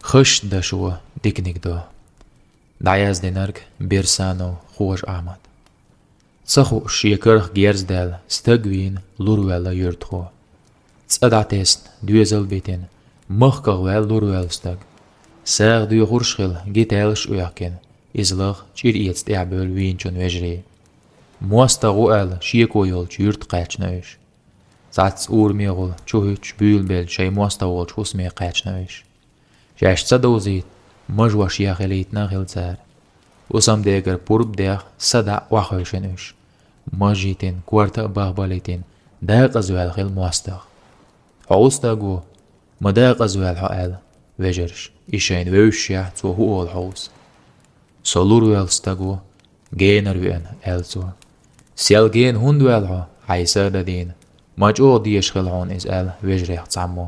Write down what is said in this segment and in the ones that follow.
خش داشو ديكانيج دو دعياز دينارك بيرسانو Хож-Ахьмад صخو شيكرخ جيرز دال ستاقوين لورويلا يرتخو تصدعتيسن دويزل بيتين مخكغوال لورويل ستاق ساغ دوي غورشخل جيتالش ويحكين إزلغ جير إيتس تعبول وينشون وجري موستغو آل شيكو يول جيرت قاتشنوش زعتس أور ميغول چوهيش بيول بيل شاي موستغول چوس مي قاتشنوش جاش تصدوزيت مجوى شياخليت ناخل زار وسام ديگر پورب ديخ صدع وخوشنوش مجيتين كوارتا باغباليتين داق أزوال خيل موستغ حوستغو مداق أزوال حقال وجرش إشين ووشيح تو هو الحوز سولور ويلستغو جينر وين ألسو سيال جين هند ويلها عيسى دين مجو ديش خلعون إز أل وجريح تعمو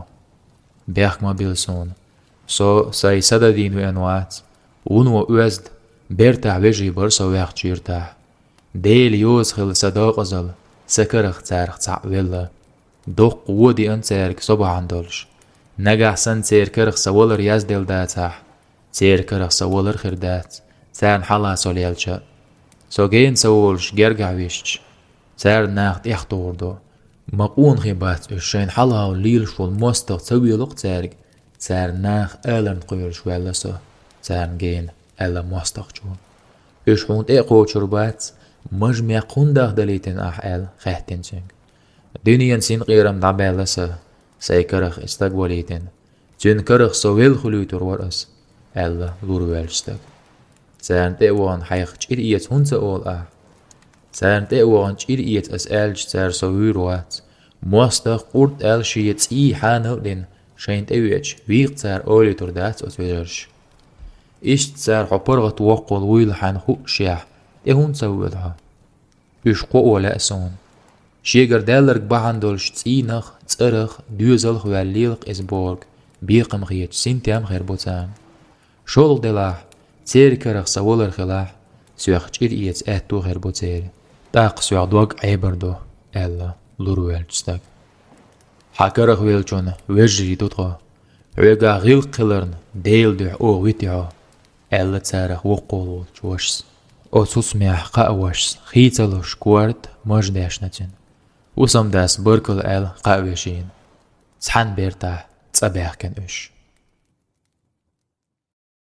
بيخ ما بيلسون ساي سددين وين وات ونو أوزد بيرتاح وجري برسا ويخ جيرتاح ديل يوز خل صداق أزل سكرخ تارخ تعويلا دوق ودي أنتارك صبح عندولش نجح سن تير كرخ سوالر يزدل داتح تير كرخ سوالر خردات تان حلا سوليالشا سوغين سوولش جرجع ويشش تار ناخت يختوردو مقون خيبات الشين حلا وليلش والموستغ تسويلق تارك تار ناخ آلن قيرش والسو تار جين آلا موستغ جون إشحون إيقو شربات مجمع قنداغ دليتن آل خيحتن سنگ دنيا سين قيرم دعبالسا سيكرخ استقباليتن تون كرخ سويل خلوتر ورأس ألا لوروالشتاق سان تأوان حيخ جير إيت هنسا أول سان تأوان جير إيت أسألج سار سويروات موستغ قرد أل شيت إي حانو دين شين تأويج ويق سار أولي تردات أتوجرش إشت سار حبرغة وقل ويل حان خوق شيح إهون سويلها إشقو ولا أسون شيگر دالرك بحندولش تسينخ تسرخ دوزلخ والليلق إزبورغ بيقم خيج سنتيام خير بوتان شول دلاح تير كرخ سوالر خلاح سيوخ جير إيت أهتو خير بوتير تاق سيوخ دوغ عبردو ألا لورويل جستاق حكرخ ويلچون وجري دوتغو ويغا غيل قلرن ديل دوح أو ويتعو ألا تسارخ وقولو جوشس أو تسميح قاوشس خيتلوش كوارد مجداش نتين وسم داس بركل قاوشين تحن بيرتاح تصبيح كان